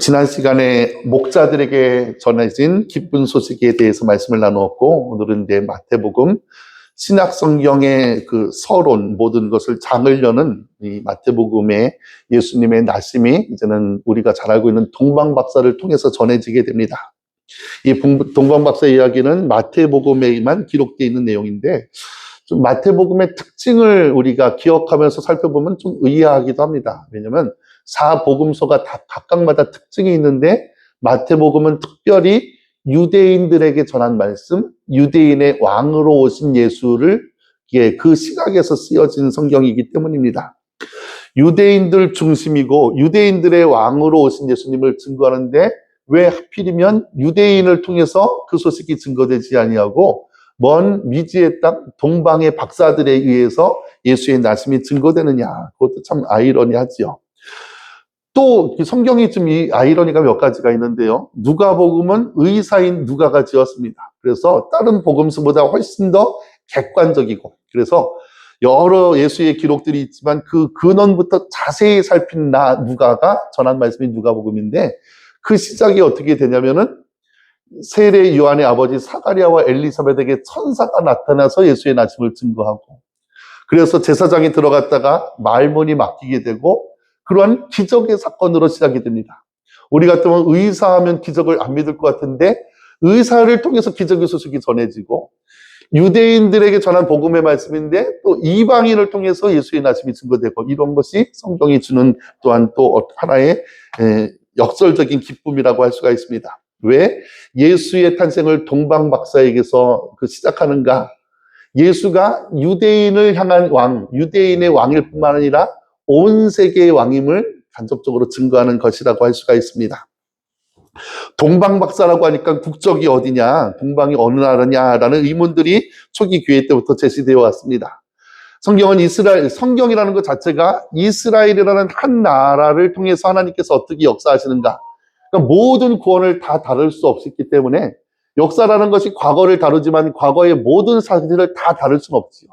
지난 시간에 목자들에게 전해진 기쁜 소식에 대해서 말씀을 나누었고, 오늘은 이제 마태복음 신약 성경의 그 서론, 모든 것을 장을 여는 이 마태복음의 예수님의 나심이 이제는 우리가 잘 알고 있는 동방박사를 통해서 전해지게 됩니다. 이 동방박사 이야기는 마태복음에만 기록되어 있는 내용인데, 좀 마태복음의 특징을 우리가 기억하면서 살펴보면 좀 의아하기도 합니다. 왜냐하면 사복음서가 다 각각마다 특징이 있는데, 마태복음은 특별히 유대인들에게 전한 말씀, 유대인의 왕으로 오신 예수를 그 시각에서 쓰여진 성경이기 때문입니다. 유대인들 중심이고 유대인들의 왕으로 오신 예수님을 증거하는데, 왜 하필이면 유대인을 통해서 그 소식이 증거되지 아니하고 먼 미지의 땅 동방의 박사들에 의해서 예수의 나심이 증거되느냐, 그것도 참 아이러니하지요. 또 성경이 좀 이 아이러니가 몇 가지가 있는데요. 누가복음은 의사인 누가가 지었습니다. 그래서 다른 복음서보다 훨씬 더 객관적이고, 그래서 여러 예수의 기록들이 있지만 그 근원부터 자세히 살핀 누가가 전한 말씀이 누가복음인데, 그 시작이 어떻게 되냐면은 세례 요한의 아버지 사가랴와 엘리사벳에게 천사가 나타나서 예수의 나심을 증거하고, 그래서 제사장이 들어갔다가 말문이 막히게 되고, 그러한 기적의 사건으로 시작이 됩니다. 우리 같으면 의사하면 기적을 안 믿을 것 같은데, 의사를 통해서 기적의 소식이 전해지고, 유대인들에게 전한 복음의 말씀인데 또 이방인을 통해서 예수의 나심이 증거되고, 이런 것이 성경이 주는 또한 또 하나의 역설적인 기쁨이라고 할 수가 있습니다. 왜 예수의 탄생을 동방박사에게서 시작하는가? 예수가 유대인을 향한 왕, 유대인의 왕일 뿐만 아니라 온 세계의 왕임을 간접적으로 증거하는 것이라고 할 수가 있습니다. 동방박사라고 하니까 국적이 어디냐, 동방이 어느 나라냐라는 의문들이 초기 교회 때부터 제시되어 왔습니다. 성경은 성경이라는 것 자체가 이스라엘이라는 한 나라를 통해서 하나님께서 어떻게 역사하시는가, 그러니까 모든 구원을 다 다룰 수 없었기 때문에, 역사라는 것이 과거를 다루지만 과거의 모든 사실을 다 다룰 수는 없지요.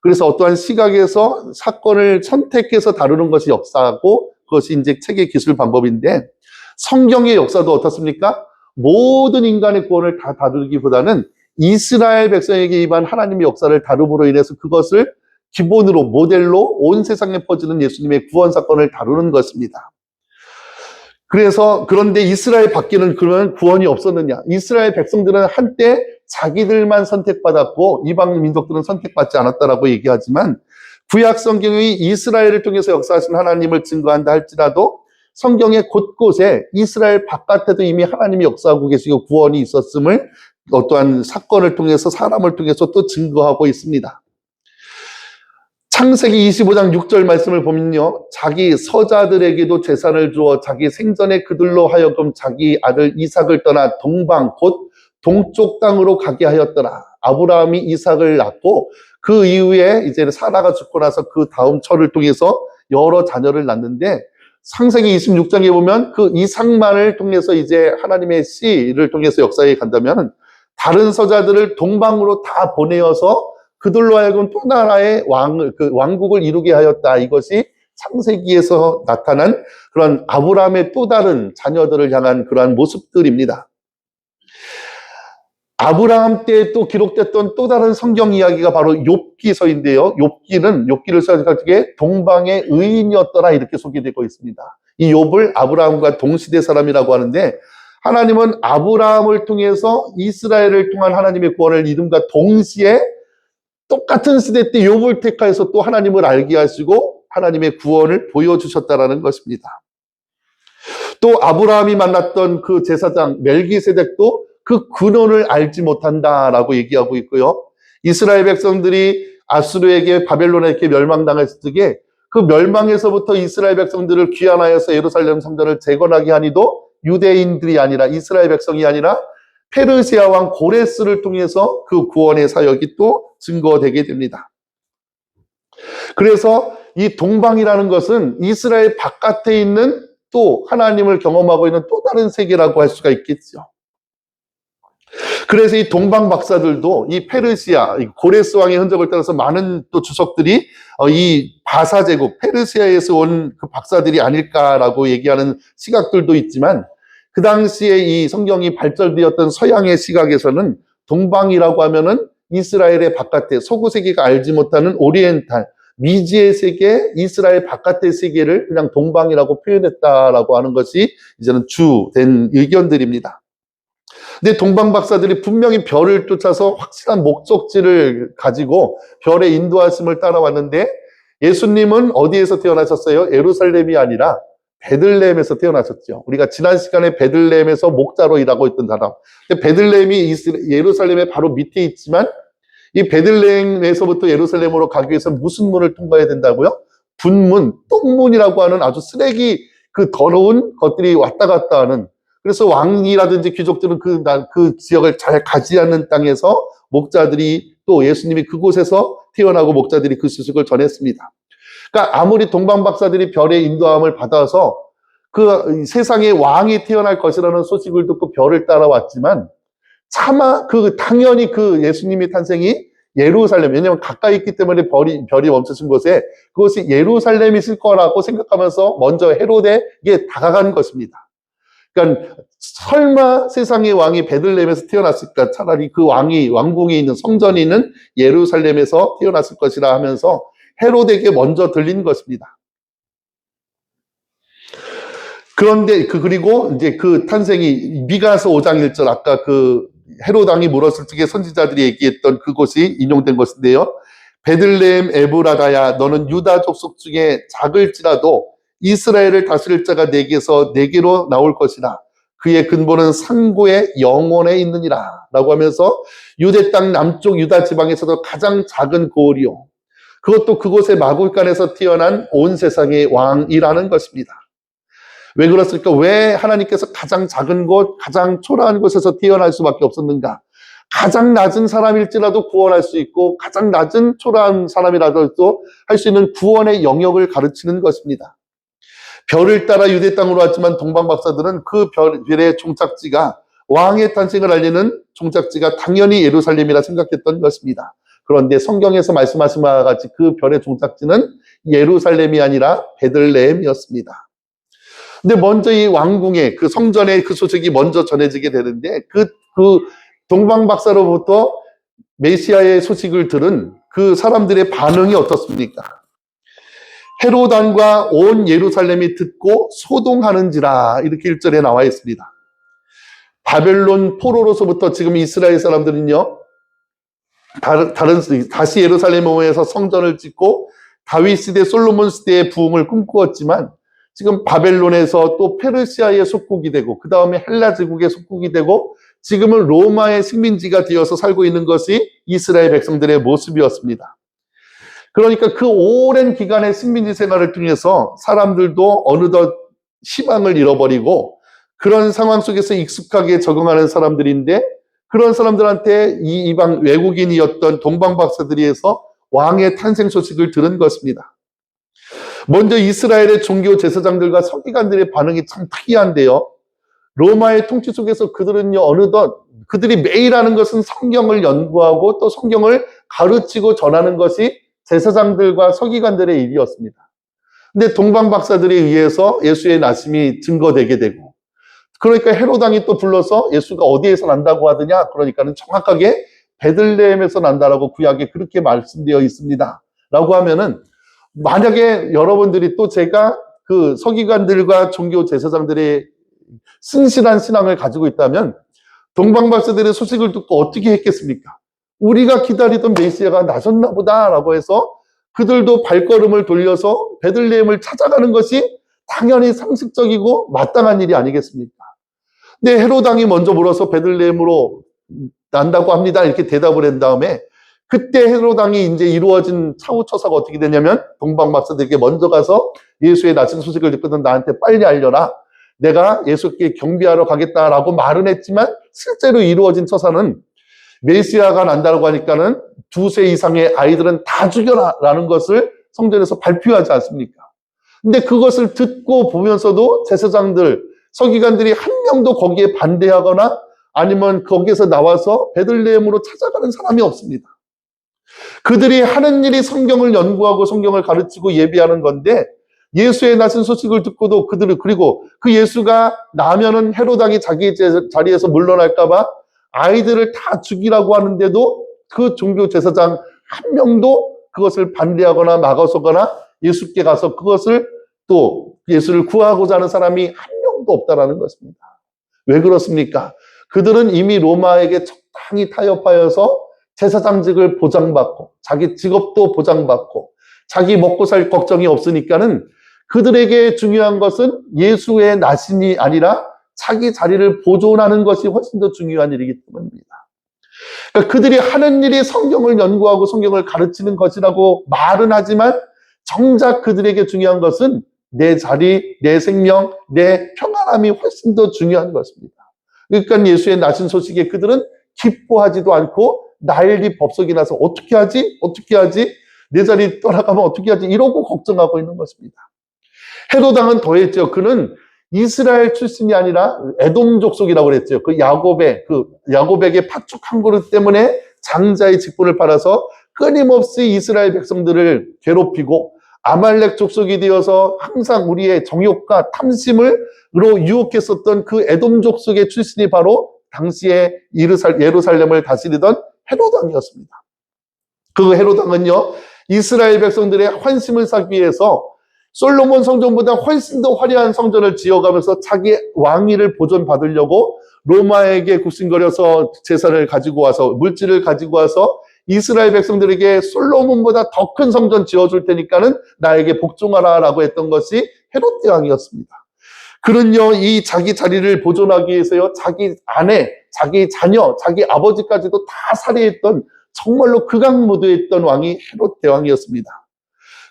그래서 어떠한 시각에서 사건을 선택해서 다루는 것이 역사고, 그것이 이제 책의 기술 방법인데, 성경의 역사도 어떻습니까? 모든 인간의 구원을 다 다루기보다는 이스라엘 백성에게 임한 하나님의 역사를 다룸으로 인해서 그것을 기본으로 모델로 온 세상에 퍼지는 예수님의 구원 사건을 다루는 것입니다. 그런데 이스라엘 밖에는 그러면 구원이 없었느냐? 이스라엘 백성들은 한때 자기들만 선택받았고 이방 민족들은 선택받지 않았다라고 얘기하지만, 구약 성경이 이스라엘을 통해서 역사하신 하나님을 증거한다 할지라도 성경의 곳곳에 이스라엘 바깥에도 이미 하나님이 역사하고 계시고 구원이 있었음을 어떠한 사건을 통해서, 사람을 통해서 또 증거하고 있습니다. 창세기 25장 6절 말씀을 보면요, 자기 서자들에게도 재산을 주어 자기 생전에 그들로 하여금 자기 아들 이삭을 떠나 동방 곧 동쪽 땅으로 가게 하였더라. 아브라함이 이삭을 낳고 그 이후에 이제 사라가 죽고 나서 그 다음 철을 통해서 여러 자녀를 낳는데, 창세기 26장에 보면 그 이삭만을 통해서 이제 하나님의 씨를 통해서 역사에 간다면, 다른 서자들을 동방으로 다 보내어서 그들로 하여금 또 나라의 왕국을 이루게 하였다. 이것이 창세기에서 나타난 그런 아브라함의 또 다른 자녀들을 향한 그러한 모습들입니다. 아브라함 때 또 기록됐던 또 다른 성경 이야기가 바로 욥기서인데요. 욥기를 써서 동방의 의인이었더라, 이렇게 소개되고 있습니다. 이 욥을 아브라함과 동시대 사람이라고 하는데, 하나님은 아브라함을 통해서 이스라엘을 통한 하나님의 구원을 이름과 동시에 똑같은 시대 때 욥을 택하여서 또 하나님을 알게 하시고 하나님의 구원을 보여주셨다라는 것입니다. 또 아브라함이 만났던 그 제사장 멜기세덱도 그 근원을 알지 못한다라고 얘기하고 있고요. 이스라엘 백성들이 아수르에게, 바벨론에게 멸망당했을 적에 그 멸망에서부터 이스라엘 백성들을 귀환하여서 예루살렘 성전을 재건하게 하니도 유대인들이 아니라, 이스라엘 백성이 아니라 페르시아 왕 고레스를 통해서 그 구원의 사역이 또 증거되게 됩니다. 그래서 이 동방이라는 것은 이스라엘 바깥에 있는 또 하나님을 경험하고 있는 또 다른 세계라고 할 수가 있겠죠. 그래서 이 동방 박사들도 이 페르시아, 이 고레스 왕의 흔적을 따라서 많은 또 주석들이 이 바사 제국, 페르시아에서 온 그 박사들이 아닐까라고 얘기하는 시각들도 있지만 그 당시에 이 성경이 발달되었던 서양의 시각에서는 동방이라고 하면은 이스라엘의 바깥에 서구 세계가 알지 못하는 오리엔탈, 미지의 세계, 이스라엘 바깥의 세계를 그냥 동방이라고 표현했다라고 하는 것이 이제는 주된 의견들입니다. 근데 동방 박사들이 분명히 별을 쫓아서 확실한 목적지를 가지고 별의 인도하심을 따라왔는데 예수님은 어디에서 태어나셨어요? 예루살렘이 아니라 베들레헴에서 태어나셨죠. 우리가 지난 시간에 베들레헴에서 목자로 일하고 있던 사람. 근데 베들레헴이 예루살렘의 바로 밑에 있지만 이 베들레헴에서부터 예루살렘으로 가기 위해서 무슨 문을 통과해야 된다고요? 분문, 똥문이라고 하는 아주 쓰레기, 그 더러운 것들이 왔다 갔다 하는. 그래서 왕이라든지 귀족들은 그 지역을 잘 가지 않는 땅에서 목자들이 또 예수님이 그곳에서 태어나고 목자들이 그 소식을 전했습니다. 그러니까 아무리 동방 박사들이 별의 인도함을 받아서 그 세상에 왕이 태어날 것이라는 소식을 듣고 별을 따라왔지만 차마 당연히 그 예수님의 탄생이 예루살렘, 왜냐하면 가까이 있기 때문에 별이 멈춰진 곳에 그것이 예루살렘이실 거라고 생각하면서 먼저 헤로데에게 다가간 것입니다. 그러니까 설마 세상의 왕이 베들레헴에서 태어났을까? 차라리 그 왕궁이 있는 성전이 있는 예루살렘에서 태어났을 것이라 하면서 헤로데에게 먼저 들린 것입니다. 그런데 그리고 이제 그 탄생이 미가서 5장 1절 아까 그 헤롯 왕이 물었을 적에 선지자들이 얘기했던 그곳이 인용된 것인데요. 베들레헴 에브라다야 너는 유다 족속 중에 작을지라도 이스라엘을 다스릴 자가 내게로 나올 것이라. 그의 근본은 상고의 영원에 있느니라 라고 하면서 유대 땅 남쪽 유다 지방에서도 가장 작은 고을이요. 그것도 그곳의 마굴간에서 태어난 온 세상의 왕이라는 것입니다. 왜 그렇습니까? 왜 하나님께서 가장 작은 곳, 가장 초라한 곳에서 태어날 수밖에 없었는가? 가장 낮은 사람일지라도 구원할 수 있고 가장 낮은 초라한 사람이라도 할 수 있는 구원의 영역을 가르치는 것입니다. 별을 따라 유대 땅으로 왔지만 동방 박사들은 그 별의 종착지가 왕의 탄생을 알리는 종착지가 당연히 예루살렘이라 생각했던 것입니다. 그런데 성경에서 말씀하신 바와 같이 그 별의 종착지는 예루살렘이 아니라 베들레헴이었습니다. 근데 먼저 이 왕궁의 그 성전의 그 소식이 먼저 전해지게 되는데 그 동방 박사로부터 메시아의 소식을 들은 그 사람들의 반응이 어떻습니까? 헤롯 왕과 온 예루살렘이 듣고 소동하는지라 이렇게 1절에 나와 있습니다. 바벨론 포로로서부터 지금 이스라엘 사람들은요, 다시 예루살렘에 오면서 성전을 짓고 다윗 시대, 솔로몬 시대의 부흥을 꿈꾸었지만 지금 바벨론에서 또 페르시아의 속국이 되고 그 다음에 헬라 제국의 속국이 되고 지금은 로마의 식민지가 되어서 살고 있는 것이 이스라엘 백성들의 모습이었습니다. 그러니까 그 오랜 기간의 식민지 생활을 통해서 사람들도 어느덧 희망을 잃어버리고 그런 상황 속에서 익숙하게 적응하는 사람들인데 그런 사람들한테 이 이방 외국인이었던 동방 박사들이 해서 왕의 탄생 소식을 들은 것입니다. 먼저 이스라엘의 종교 제사장들과 서기관들의 반응이 참 특이한데요. 로마의 통치 속에서 그들은요, 어느덧 그들이 매일 하는 것은 성경을 연구하고 또 성경을 가르치고 전하는 것이 제사장들과 서기관들의 일이었습니다. 근데 동방 박사들에 의해서 예수의 나심이 증거되게 되고 그러니까 헤롯 왕이 또 불러서 예수가 어디에서 난다고 하더냐? 그러니까는 정확하게 베들레헴에서 난다라고 구약에 그렇게 말씀되어 있습니다. 라고 하면은 만약에 여러분들이 또 제가 그 서기관들과 종교 제사장들의 신실한 신앙을 가지고 있다면 동방 박사들의 소식을 듣고 어떻게 했겠습니까? 우리가 기다리던 메시아가 나섰나 보다라고 해서 그들도 발걸음을 돌려서 베들레헴을 찾아가는 것이 당연히 상식적이고 마땅한 일이 아니겠습니까? 근데 헤롯 왕이 먼저 물어서 베들레헴으로 난다고 합니다. 이렇게 대답을 한 다음에 그때 헤롯 왕이 이제 이루어진 차후처사가 어떻게 되냐면 동방 박사들에게 먼저 가서 예수의 나신 소식을 듣고는 나한테 빨리 알려라. 내가 예수께 경배하러 가겠다라고 말은 했지만 실제로 이루어진 처사는 메시아가 난다고 하니까는 2세 이상의 아이들은 다 죽여라라는 것을 성전에서 발표하지 않습니까? 근데 그것을 듣고 보면서도 제사장들, 서기관들이 한 명도 거기에 반대하거나 아니면 거기에서 나와서 베들레헴으로 찾아가는 사람이 없습니다. 그들이 하는 일이 성경을 연구하고 성경을 가르치고 예비하는 건데, 예수의 나신 소식을 듣고도 그들을, 그리고 그 예수가 나면은 헤롯 왕이 자기 자리에서 물러날까봐 아이들을 다 죽이라고 하는데도 그 종교 제사장 한 명도 그것을 반대하거나 막아서거나 예수께 가서 그것을 또 예수를 구하고자 하는 사람이 한 명도 없다라는 것입니다. 왜 그렇습니까? 그들은 이미 로마에게 적당히 타협하여서 제사장직을 보장받고 자기 직업도 보장받고 자기 먹고 살 걱정이 없으니까는 그들에게 중요한 것은 예수의 나신이 아니라 자기 자리를 보존하는 것이 훨씬 더 중요한 일이기 때문입니다. 그러니까 그들이 하는 일이 성경을 연구하고 성경을 가르치는 것이라고 말은 하지만 정작 그들에게 중요한 것은 내 자리, 내 생명, 내 평안함이 훨씬 더 중요한 것입니다. 그러니까 예수의 나신 소식에 그들은 기뻐하지도 않고 난리 법석이 나서 어떻게 하지? 어떻게 하지? 내 자리 떠나가면 어떻게 하지? 이러고 걱정하고 있는 것입니다. 헤롯 왕은 더했죠. 그는 이스라엘 출신이 아니라 에돔 족속이라고 그랬죠. 야곱에게 팥죽 한 그릇 때문에 장자의 직분을 팔아서 끊임없이 이스라엘 백성들을 괴롭히고 아말렉 족속이 되어서 항상 우리의 정욕과 탐심으로 유혹했었던 그 에돔 족속의 출신이 바로 당시에 예루살렘을 다스리던 헤롯 왕이었습니다. 그 헤롯 왕은요, 이스라엘 백성들의 환심을 사기 위해서 솔로몬 성전보다 훨씬 더 화려한 성전을 지어가면서 자기 왕위를 보존받으려고 로마에게 굽신거려서 제사를 가지고 와서 물질을 가지고 와서 이스라엘 백성들에게 솔로몬보다 더 큰 성전 지어줄 테니까는 나에게 복종하라라고 했던 것이 헤롯 대왕이었습니다. 그는요, 이 자기 자리를 보존하기 위해서요, 자기 아내, 자기 자녀, 자기 아버지까지도 다 살해했던 정말로 극악무도했던 왕이 헤롯 대왕이었습니다.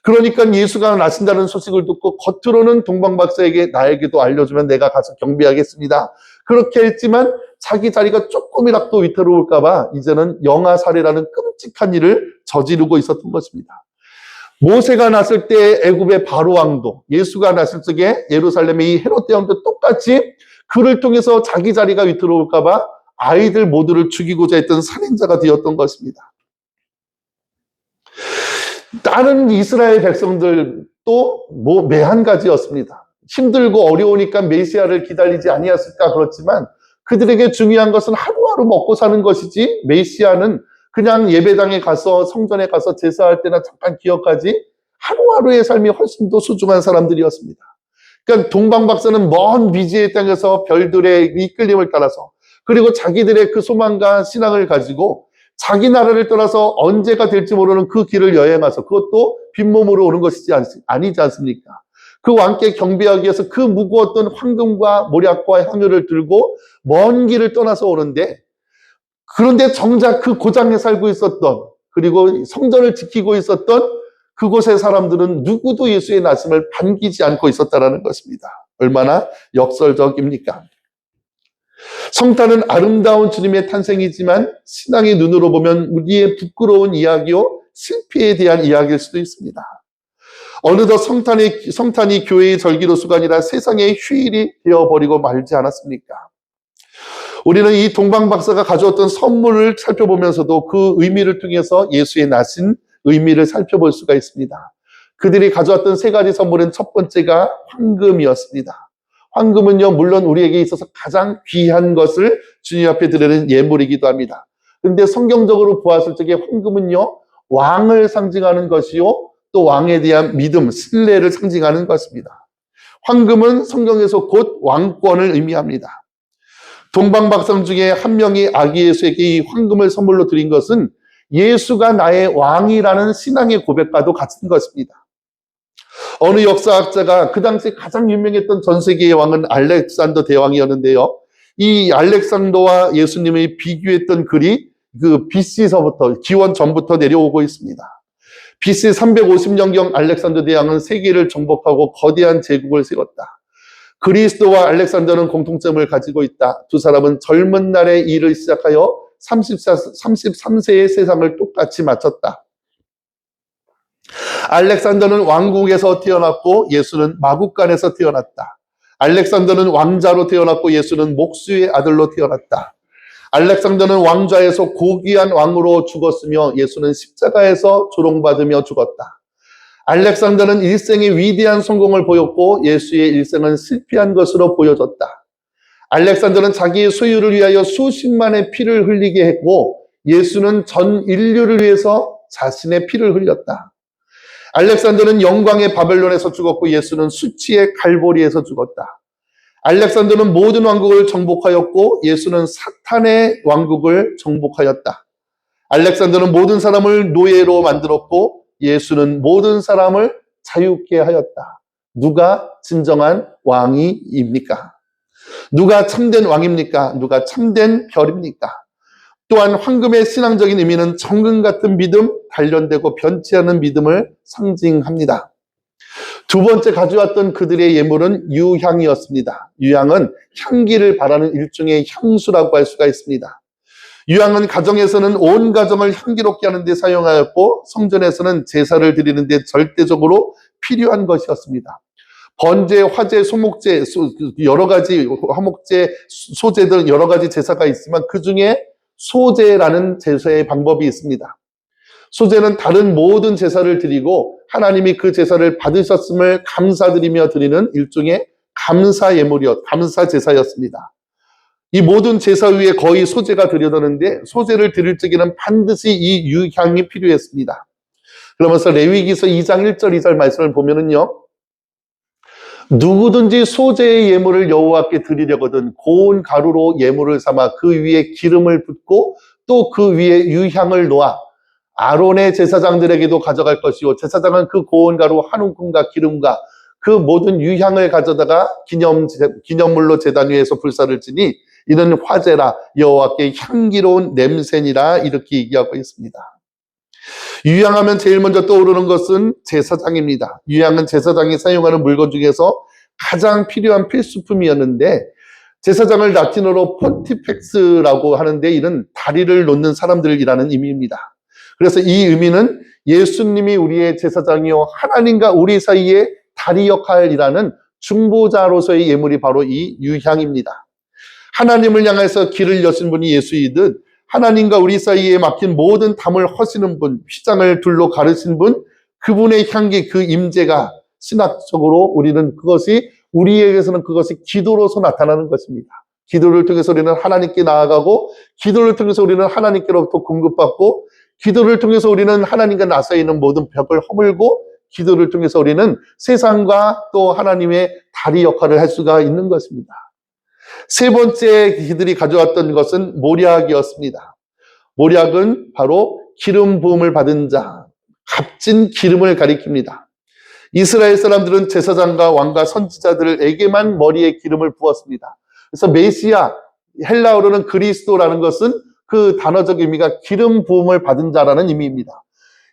그러니까 예수가 나신다는 소식을 듣고 겉으로는 동방박사에게 나에게도 알려주면 내가 가서 경비하겠습니다. 그렇게 했지만 자기 자리가 조금이라도 위태로울까봐 이제는 영아살해라는 끔찍한 일을 저지르고 있었던 것입니다. 모세가 났을 때 애굽의 바로 왕도, 예수가 났을 적에 예루살렘의 이 헤롯 대왕도 똑같이 그를 통해서 자기 자리가 위태로울까봐 아이들 모두를 죽이고자 했던 살인자가 되었던 것입니다. 다른 이스라엘 백성들도 매한 가지였습니다. 힘들고 어려우니까 메시아를 기다리지 아니었을까 그렇지만 그들에게 중요한 것은 하루하루 먹고 사는 것이지 메시아는 그냥 예배당에 가서 성전에 가서 제사할 때나 잠깐 기억하지 하루하루의 삶이 훨씬 더 소중한 사람들이었습니다. 그러니까 동방박사는 먼 미지의 땅에서 별들의 이끌림을 따라서 그리고 자기들의 그 소망과 신앙을 가지고 자기 나라를 떠나서 언제가 될지 모르는 그 길을 여행해서 그것도 빈몸으로 오는 것이지 아니지 않습니까? 그 왕께 경배하기 위해서 그 무거웠던 황금과 모략과 향유를 들고 먼 길을 떠나서 오는데 그런데 정작 그 고장에 살고 있었던 그리고 성전을 지키고 있었던 그곳의 사람들은 누구도 예수의 나심을 반기지 않고 있었다는 것입니다. 얼마나 역설적입니까? 성탄은 아름다운 주님의 탄생이지만 신앙의 눈으로 보면 우리의 부끄러운 이야기요 실패에 대한 이야기일 수도 있습니다. 어느덧 성탄이 교회의 절기로수가 아니라 세상의 휴일이 되어버리고 말지 않았습니까? 우리는 이 동방박사가 가져왔던 선물을 살펴보면서도 그 의미를 통해서 예수의 나신 의미를 살펴볼 수가 있습니다. 그들이 가져왔던 세 가지 선물은 첫 번째가 황금이었습니다. 황금은요, 물론 우리에게 있어서 가장 귀한 것을 주님 앞에 드리는 예물이기도 합니다. 그런데 성경적으로 보았을 적에 황금은요, 왕을 상징하는 것이요, 또 왕에 대한 믿음, 신뢰를 상징하는 것입니다. 황금은 성경에서 곧 왕권을 의미합니다. 동방박사 중에 한 명이 아기 예수에게 이 황금을 선물로 드린 것은 예수가 나의 왕이라는 신앙의 고백과도 같은 것입니다. 어느 역사학자가 그 당시 가장 유명했던 전 세계의 왕은 알렉산더 대왕이었는데요. 이 알렉산더와 예수님을 비교했던 글이 그 BC서부터 기원 전부터 내려오고 있습니다. BC 350년경 알렉산더 대왕은 세계를 정복하고 거대한 제국을 세웠다. 그리스도와 알렉산더는 공통점을 가지고 있다. 두 사람은 젊은 날에 일을 시작하여 33세의 세상을 똑같이 마쳤다. 알렉산더는 왕궁에서 태어났고 예수는 마국간에서 태어났다. 알렉산더는 왕자로 태어났고 예수는 목수의 아들로 태어났다. 알렉산더는 왕좌에서 고귀한 왕으로 죽었으며 예수는 십자가에서 조롱받으며 죽었다. 알렉산더는 일생의 위대한 성공을 보였고 예수의 일생은 실패한 것으로 보여졌다. 알렉산더는 자기의 소유를 위하여 수십만의 피를 흘리게 했고 예수는 전 인류를 위해서 자신의 피를 흘렸다. 알렉산더는 영광의 바벨론에서 죽었고 예수는 수치의 갈보리에서 죽었다. 알렉산더는 모든 왕국을 정복하였고 예수는 사탄의 왕국을 정복하였다. 알렉산더는 모든 사람을 노예로 만들었고 예수는 모든 사람을 자유케 하였다. 누가 진정한 왕이입니까? 누가 참된 왕입니까? 누가 참된 별입니까? 또한 황금의 신앙적인 의미는 정금 같은 믿음, 단련되고 변치 않은 믿음을 상징합니다. 두 번째 가져왔던 그들의 예물은 유향이었습니다. 유향은 향기를 바라는 일종의 향수라고 할 수가 있습니다. 유향은 가정에서는 온 가정을 향기롭게 하는 데 사용하였고 성전에서는 제사를 드리는 데 절대적으로 필요한 것이었습니다. 번제, 화제, 소목제, 여러 가지 화목제, 소제 등 여러 가지 제사가 있지만 그 중에 소제라는 제사의 방법이 있습니다. 소제는 다른 모든 제사를 드리고 하나님이 그 제사를 받으셨음을 감사드리며 드리는 일종의 감사 제사였습니다. 이 모든 제사 위에 거의 소제가 드려졌는데 소제를 드릴 적에는 반드시 이 유향이 필요했습니다. 그러면서 레위기서 2장 1절 2절 말씀을 보면은요. 누구든지 소제의 예물을 여호와께 드리려거든 고운 가루로 예물을 삼아 그 위에 기름을 붓고 또 그 위에 유향을 놓아 아론의 제사장들에게도 가져갈 것이요 제사장은 그 고운 가루 한 움큼과 기름과 그 모든 유향을 가져다가 기념물로 제단 위에서 불사를 지니 이는 화제라 여호와께 향기로운 냄새니라 이렇게 얘기하고 있습니다. 유향하면 제일 먼저 떠오르는 것은 제사장입니다. 유향은 제사장이 사용하는 물건 중에서 가장 필요한 필수품이었는데 제사장을 라틴어로 폰티펙스라고 하는데 이는 다리를 놓는 사람들이라는 의미입니다. 그래서 이 의미는 예수님이 우리의 제사장이요 하나님과 우리 사이의 다리 역할이라는 중보자로서의 예물이 바로 이 유향입니다. 하나님을 향해서 길을 여신 분이 예수이듯 하나님과 우리 사이에 막힌 모든 담을 허시는 분, 휘장을 둘로 가르신 분, 그분의 향기, 그 임재가 신학적으로 우리는 그것이 우리에게서는 그것이 기도로서 나타나는 것입니다. 기도를 통해서 우리는 하나님께 나아가고 기도를 통해서 우리는 하나님께로부터 공급받고 기도를 통해서 우리는 하나님과 나서 있는 모든 벽을 허물고 기도를 통해서 우리는 세상과 또 하나님의 다리 역할을 할 수가 있는 것입니다. 세 번째 그들이 가져왔던 것은 모략이었습니다. 모략은 바로 기름 부음을 받은 자, 값진 기름을 가리킵니다. 이스라엘 사람들은 제사장과 왕과 선지자들에게만 머리에 기름을 부었습니다. 그래서 메시아, 헬라어로는 그리스도라는 것은 그 단어적 의미가 기름 부음을 받은 자라는 의미입니다.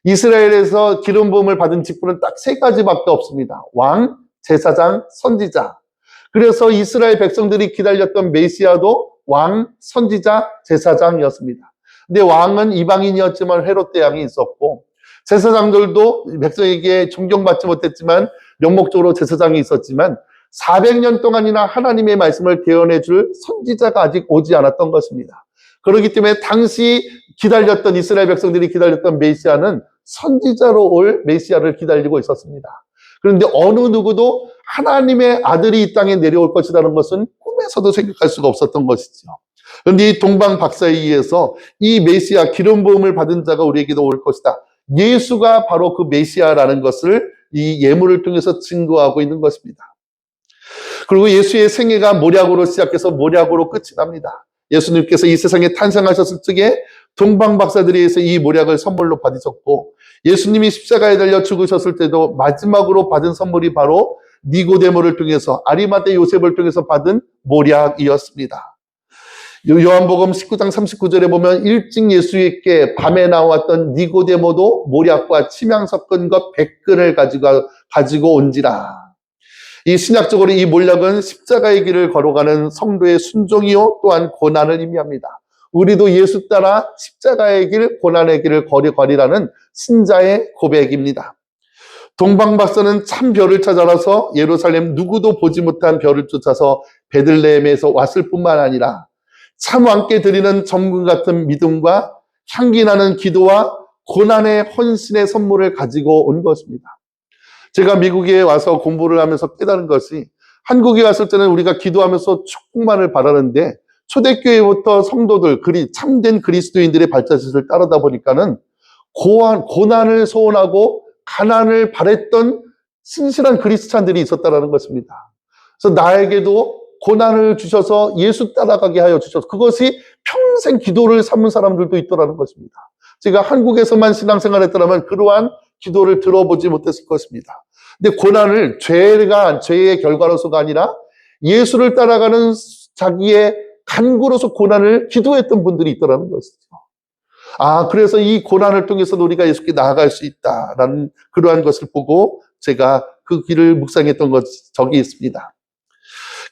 이스라엘에서 기름 부음을 받은 직분은 딱 세 가지밖에 없습니다. 왕, 제사장, 선지자. 그래서 이스라엘 백성들이 기다렸던 메시아도 왕, 선지자, 제사장이었습니다. 근데 왕은 이방인이었지만 헤롯 대왕이 있었고 제사장들도 백성에게 존경받지 못했지만 명목적으로 제사장이 있었지만 400년 동안이나 하나님의 말씀을 대언해 줄 선지자가 아직 오지 않았던 것입니다. 그렇기 때문에 당시 기다렸던 이스라엘 백성들이 기다렸던 메시아는 선지자로 올 메시아를 기다리고 있었습니다. 그런데 어느 누구도 하나님의 아들이 이 땅에 내려올 것이라는 것은 꿈에서도 생각할 수가 없었던 것이죠. 그런데 이 동방 박사에 의해서 이 메시아 기름 부음을 받은 자가 우리에게도 올 것이다. 예수가 바로 그 메시아라는 것을 이 예물을 통해서 증거하고 있는 것입니다. 그리고 예수의 생애가 모략으로 시작해서 모략으로 끝이 납니다. 예수님께서 이 세상에 탄생하셨을 적에 동방 박사들에 의해서 이 모략을 선물로 받으셨고 예수님이 십자가에 달려 죽으셨을 때도 마지막으로 받은 선물이 바로 니고데모를 통해서 아리마대 요셉을 통해서 받은 모략이었습니다. 요한복음 19장 39절에 보면 일찍 예수께 밤에 나왔던 니고데모도 모략과 침향 섞은 것 100근을 가지고 온지라. 이 신약적으로 이 모략은 십자가의 길을 걸어가는 성도의 순종이요 또한 고난을 의미합니다. 우리도 예수 따라 십자가의 길, 고난의 길을 걸으라는 신자의 고백입니다. 동방박사는 참 별을 찾아라서 예루살렘 누구도 보지 못한 별을 쫓아서 베들레헴에서 왔을 뿐만 아니라 참 왕께 드리는 정금 같은 믿음과 향기 나는 기도와 고난의 헌신의 선물을 가지고 온 것입니다. 제가 미국에 와서 공부를 하면서 깨달은 것이, 한국에 왔을 때는 우리가 기도하면서 축복만을 바라는데 초대교회부터 성도들, 참된 그리스도인들의 발자취를 따르다 보니까는 고난을 소원하고 가난을 바랬던 신실한 그리스찬들이 있었다는 것입니다. 그래서 나에게도 고난을 주셔서 예수 따라가게 하여 주셔서 그것이 평생 기도를 삼은 사람들도 있더라는 것입니다. 제가 한국에서만 신앙생활했더라면 그러한 기도를 들어보지 못했을 것입니다. 근데 고난을 죄의 결과로서가 아니라 예수를 따라가는 자기의 간구로서 고난을 기도했던 분들이 있더라는 것이죠. 그래서 이 고난을 통해서 우리가 예수께 나아갈 수 있다라는 그러한 것을 보고 제가 그 길을 묵상했던 적이 있습니다.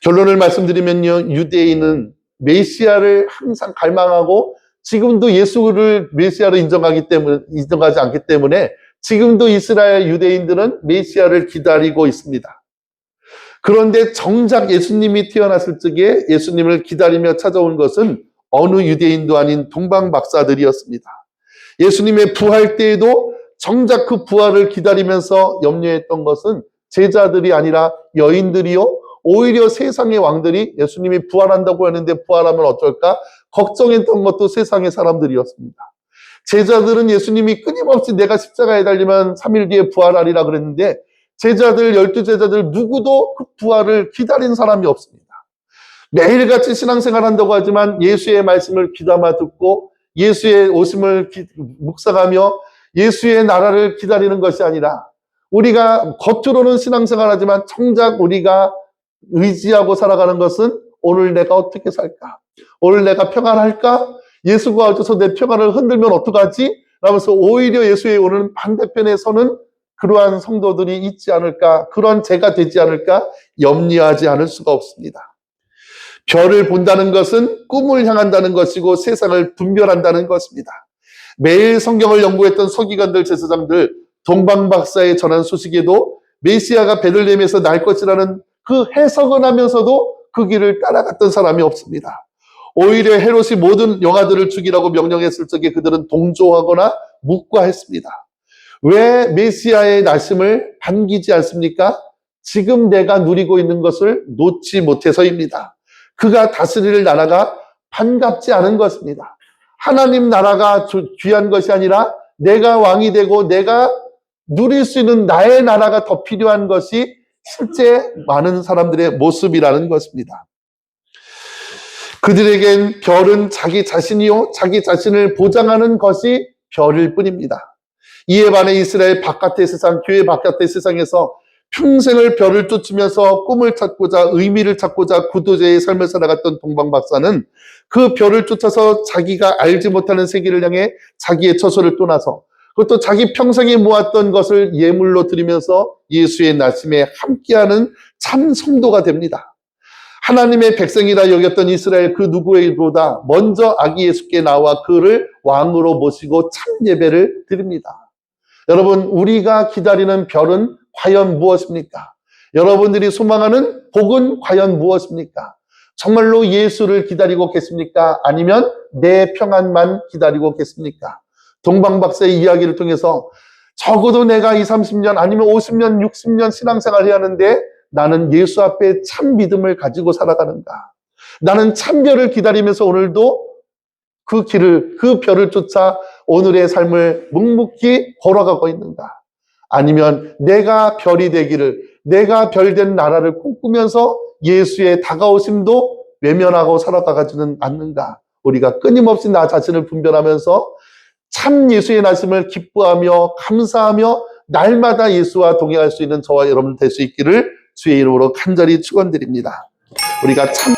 결론을 말씀드리면요, 유대인은 메시아를 항상 갈망하고 지금도 예수를 메시아로 인정하지 않기 때문에 지금도 이스라엘 유대인들은 메시아를 기다리고 있습니다. 그런데 정작 예수님이 태어났을 적에 예수님을 기다리며 찾아온 것은 어느 유대인도 아닌 동방박사들이었습니다. 예수님의 부활 때에도 정작 그 부활을 기다리면서 염려했던 것은 제자들이 아니라 여인들이요, 오히려 세상의 왕들이 예수님이 부활한다고 하는데 부활하면 어쩔까 걱정했던 것도 세상의 사람들이었습니다. 제자들은 예수님이 끊임없이 내가 십자가에 달리면 3일 뒤에 부활하리라 그랬는데 제자들, 12제자들 누구도 그 부활을 기다린 사람이 없습니다. 매일같이 신앙생활 한다고 하지만 예수의 말씀을 귀담아 듣고 예수의 오심을 묵상하며 예수의 나라를 기다리는 것이 아니라 우리가 겉으로는 신앙생활 하지만 정작 우리가 의지하고 살아가는 것은 오늘 내가 어떻게 살까? 오늘 내가 평안할까? 예수가 오셔서 내 평안을 흔들면 어떡하지? 라면서 오히려 예수의 오는 반대편에 서는 그러한 성도들이 있지 않을까? 그런 죄가 되지 않을까? 염려하지 않을 수가 없습니다. 별을 본다는 것은 꿈을 향한다는 것이고 세상을 분별한다는 것입니다. 매일 성경을 연구했던 서기관들, 제사장들, 동방박사의 전한 소식에도 메시아가 베들레헴에서 날 것이라는 그 해석은 하면서도 그 길을 따라갔던 사람이 없습니다. 오히려 헤롯이 모든 영아들을 죽이라고 명령했을 적에 그들은 동조하거나 묵과했습니다. 왜 메시아의 나심을 반기지 않습니까? 지금 내가 누리고 있는 것을 놓지 못해서입니다. 그가 다스릴 나라가 반갑지 않은 것입니다. 하나님 나라가 귀한 것이 아니라 내가 왕이 되고 내가 누릴 수 있는 나의 나라가 더 필요한 것이 실제 많은 사람들의 모습이라는 것입니다. 그들에겐 별은 자기 자신이요, 자기 자신을 보장하는 것이 별일 뿐입니다. 이에 반해 이스라엘 바깥의 세상, 교회 바깥의 세상에서 평생을 별을 쫓으면서 꿈을 찾고자, 의미를 찾고자 구도자의 삶을 살아갔던 동방박사는 그 별을 쫓아서 자기가 알지 못하는 세계를 향해 자기의 처소를 떠나서 그것도 자기 평생에 모았던 것을 예물로 드리면서 예수의 나심에 함께하는 참 성도가 됩니다. 하나님의 백성이라 여겼던 이스라엘 그 누구에보다 먼저 아기 예수께 나와 그를 왕으로 모시고 참 예배를 드립니다. 여러분, 우리가 기다리는 별은 과연 무엇입니까? 여러분들이 소망하는 복은 과연 무엇입니까? 정말로 예수를 기다리고 계십니까? 아니면 내 평안만 기다리고 계십니까? 동방박사의 이야기를 통해서 적어도 내가 20, 30년 아니면 50년, 60년 신앙생활을 해야 하는데 나는 예수 앞에 참 믿음을 가지고 살아가는가? 나는 참 별을 기다리면서 오늘도 그 길을, 그 별을 쫓아 오늘의 삶을 묵묵히 걸어가고 있는가? 아니면 내가 별이 되기를, 내가 별된 나라를 꿈꾸면서 예수의 다가오심도 외면하고 살아가지는 않는가? 우리가 끊임없이 나 자신을 분별하면서 참 예수의 나심을 기뻐하며 감사하며 날마다 예수와 동행할 수 있는 저와 여러분 될 수 있기를 주의 이름으로 간절히 축원드립니다. 우리가 참